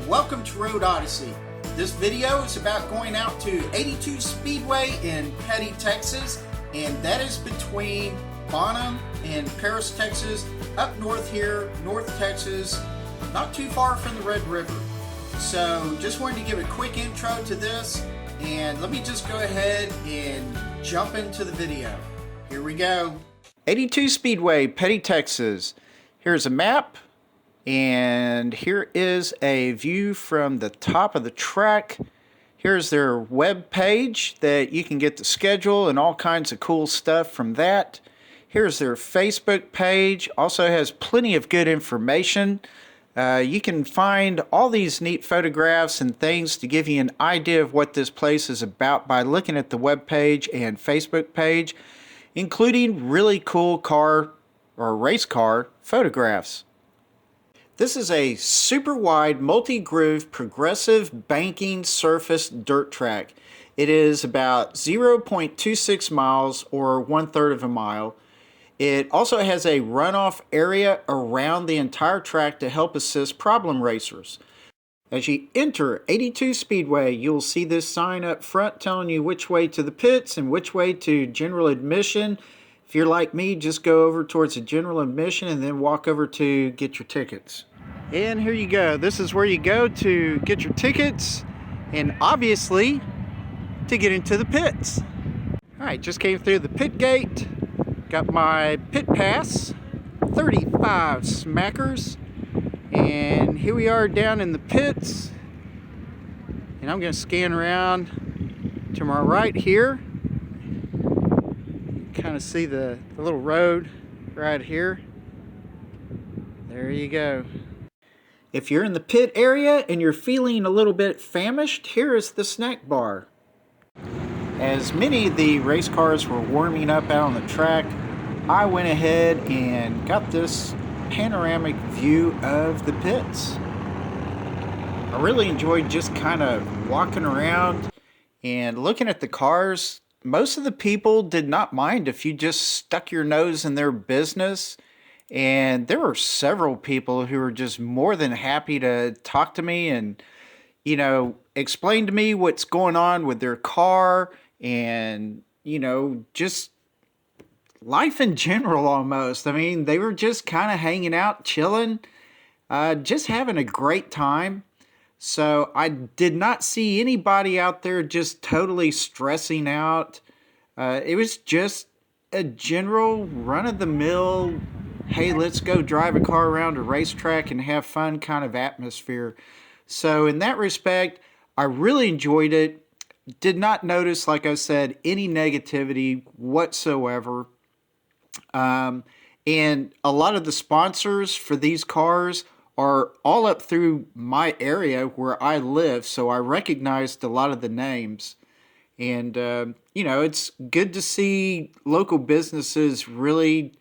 welcome to Road Odyssey. This video is about going out to 82 Speedway in Petty, Texas, and that is between Bonham and Paris, Texas, up north here, North Texas, not too far from the Red River. So just wanted to give a quick intro to this, and let me just go ahead and jump into the video. Here we go. 82 Speedway, Petty, Texas. Here's a map. And here is a view from the top of the track. Here's their web page that you can get the schedule and all kinds of cool stuff from that. Here's their Facebook page. Also has plenty of good information. You can find all these neat photographs and things to give you an idea of what this place is about by looking at the web page and Facebook page, including really cool car or race car photographs. This is a super wide, multi-groove, progressive banking surface dirt track. It is about 0.26 miles or 1/3 of a mile. It also has a runoff area around the entire track to help assist problem racers. As you enter 82 Speedway, you'll see this sign up front telling you which way to the pits and which way to general admission. If you're like me, just go over towards the general admission and then walk over to get your tickets. And here you go. This is where you go to get your tickets and obviously to get into the pits. Alright, just came through the pit gate. Got my pit pass, 35 smackers. And here we are down in the pits. And I'm going to scan around to my right here. Kind of see the little road right here. There you go. If you're in the pit area and you're feeling a little bit famished, here is the snack bar. As many of the race cars were warming up out on the track, I went ahead and got this panoramic view of the pits. I really enjoyed just kind of walking around and looking at the cars. Most of the people did not mind if you just stuck your nose in their business, and there were several people who were just more than happy to talk to me and, you know, explain to me what's going on with their car and, you know, just life in general almost. I mean, they were just kind of hanging out, chilling, just having a great time. So I did not see anybody out there just totally stressing out. It was just a general run-of-the-mill, hey, let's go drive a car around a racetrack and have fun kind of atmosphere. So in that respect, I really enjoyed it. Did not notice, like I said, any negativity whatsoever. And a lot of the sponsors for these cars are all up through my area where I live, so I recognized a lot of the names. And, you know, it's good to see local businesses really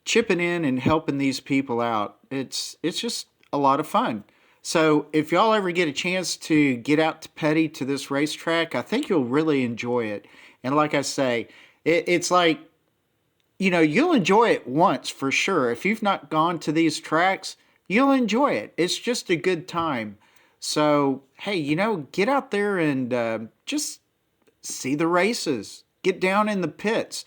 chipping in and helping these people out. It's just a lot of fun. So if y'all ever get a chance to get out to Petty to this racetrack, I think you'll really enjoy it. And like I say, it's like, you know, you'll enjoy it once for sure. If you've not gone to these tracks, you'll enjoy it. It's just a good time. So, hey, you know, get out there and just see the races. Get down in the pits.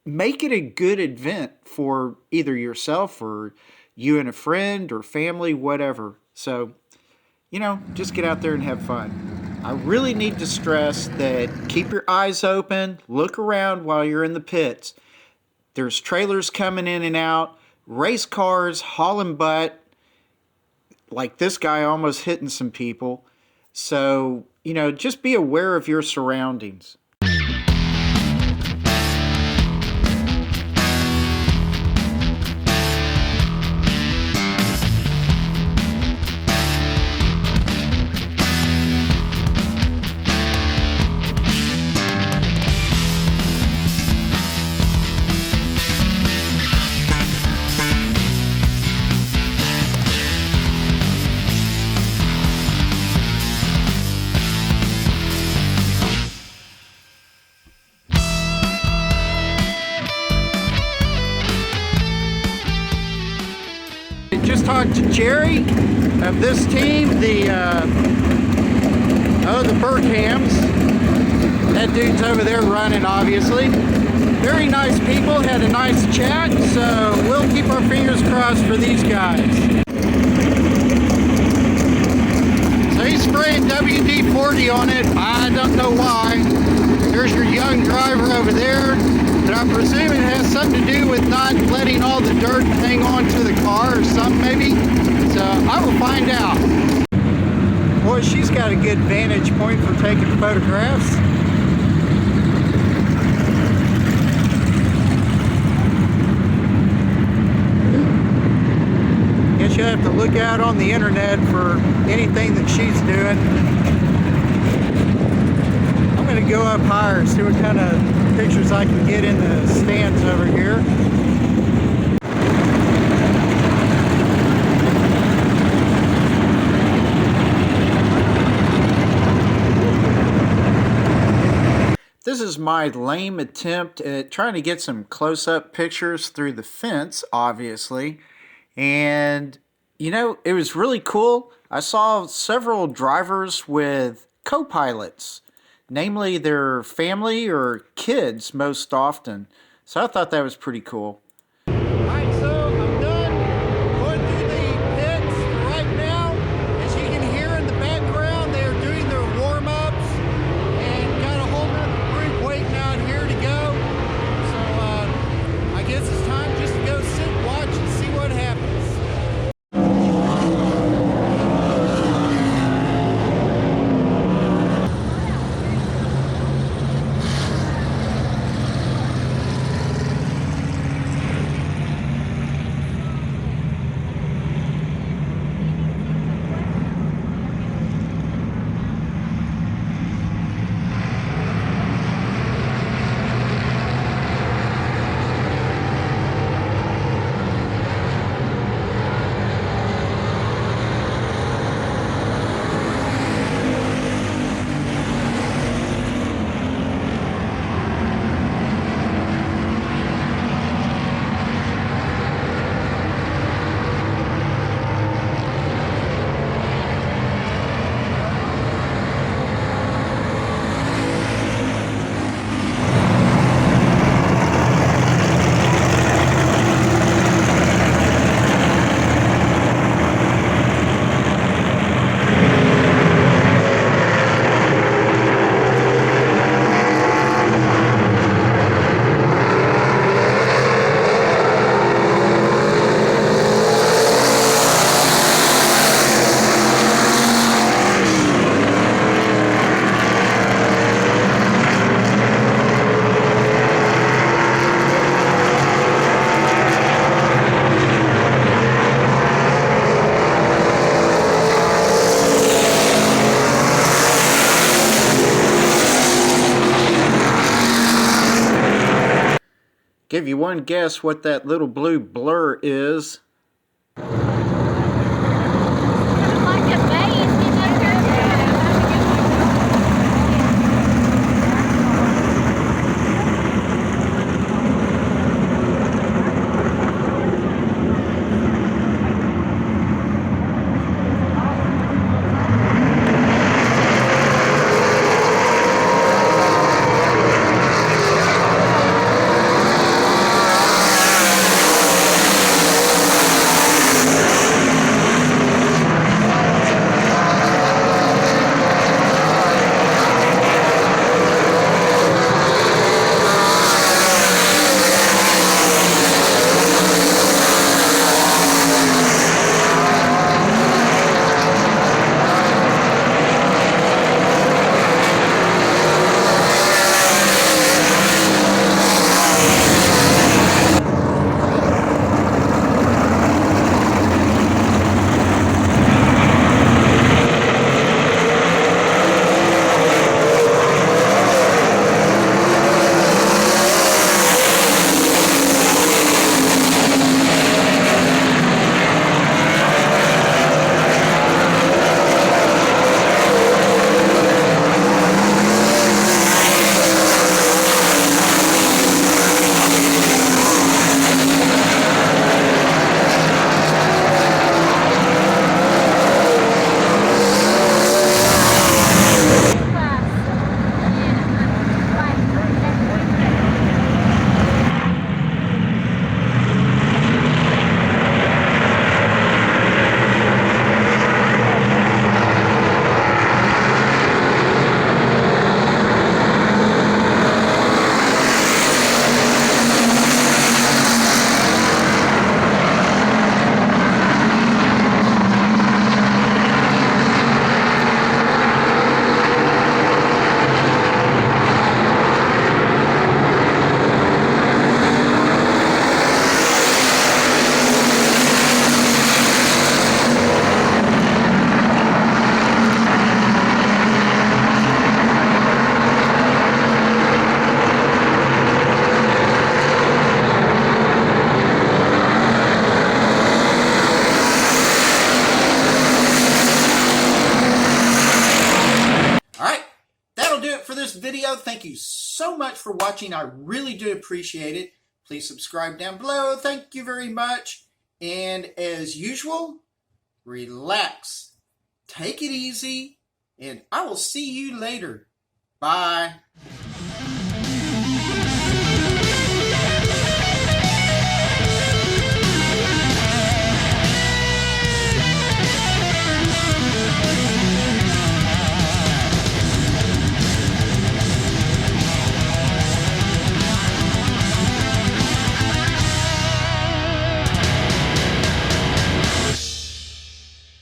Make it a good event for either yourself or you and a friend or family, whatever. So, you know, just get out there and have fun. I really need to stress that keep your eyes open, look around while you're in the pits. There's trailers coming in and out, race cars hauling butt, like this guy almost hitting some people. So, you know, just be aware of your surroundings. Just talked to Jerry. of this team, the Burkhams. That dude's over there running, obviously. Very nice people, had a nice chat, so we'll keep our fingers crossed for these guys. So he's spraying WD-40 on it. I don't know why. There's your young driver over there, but I presume it has something to do with not letting all the dirt hang on to the car or something maybe. So I will find out. Boy, she's got a good vantage point for taking photographs. Guess you have to look out on the internet for anything that she's doing. I'm going to go up higher, see what kind of pictures I can get in the stands over here. This is my lame attempt at trying to get some close-up pictures through the fence, obviously. And, you know, it was really cool. I saw several drivers with co-pilots, namely their family or kids most often. So I thought that was pretty cool. Alright, so I'm done going through the pits right now. As you can hear in the background, they're doing their warm-ups and got a whole nother group waiting out here to go. So I guess it's time just to go sit and watch and see what happens. Give you one guess what that little blue blur is. that'll do it for this video. Thank you so much for watching. I really do appreciate it. Please subscribe down below. Thank you very much. And as usual, relax, take it easy, and I will see you later. Bye.